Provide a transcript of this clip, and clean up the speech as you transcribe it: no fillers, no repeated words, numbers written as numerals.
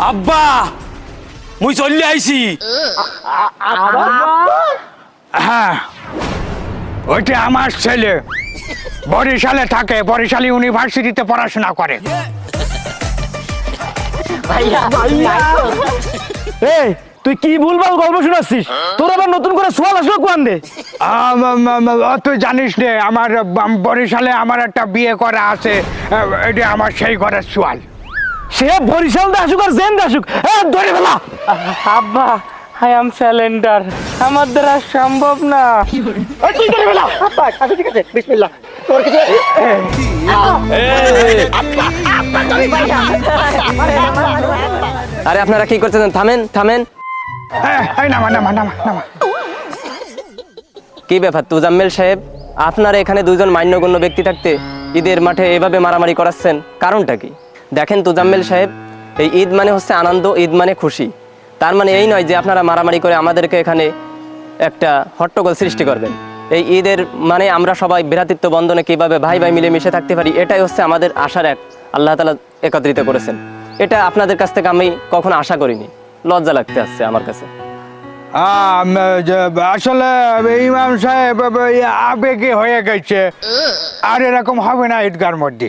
আব্বা মুই চলে আইছি। হ্যাঁ, ওইটা আমার ছেলে বরিশালে থাকে, বরিশাল ইউনিভার্সিটিতে পড়াশোনা করে। এই তুই কি ভুলভাল গল্প শোনাচ্ছিস? তোর আবার নতুন করে সোয়াল আসলো কোয়ান দে? তুই জানিস নে, আমার বরিশালে আমার একটা বিয়ে করা আছে, এটা আমার সেই ঘরের সোয়াল। সে বরিশাল দাসুক আর জেন দাসুক, ধরে ফেলা। আব্বা আই এম স্যালেন্ডার, আমার দ্বারা সম্ভব না। তুই ধরে ফেলা। আব্বা আচ্ছা ঠিক আছে, বিসমিল্লাহ। তোর কিছু আরে আপনারা কি করতেছেন? থামেন থামেন। নামা নামা নামা নামা। কি ব্যাপার তুজাম্মেল সাহেব, আপনারা এখানে দুজন মান্যগণ্য ব্যক্তি থাকতে ঈদের মাঠে এভাবে মারামারি করাচ্ছেন, কারণটা কি? দেখেন তুজাম্মেল সাহেব, এই ঈদ মানে হচ্ছে আনন্দ, ঈদ মানে খুশি। তার মানে এই নয় যে আপনারা মারামারি করে আমাদেরকে এখানে একটা হট্টগোল সৃষ্টি করবেন। এই ঈদের মানে আমরা সবাই ভ্রাতৃত্ব বন্ধনে কিভাবে ভাই ভাই মিলে মিশে থাকতে পারি, এটাই হচ্ছে আমাদের আশার এক। আল্লাহ তাআলা একত্রিত করেছেন, এটা আপনাদের কাছ থেকে আমি কখনো আশা করিনি। লজ্জা লাগতে আসছে আমার কাছে। আসলে ইমাম সাহেব আবেগে হয়ে গেছে, আর এরকম হবে না ঈদগার মধ্যে।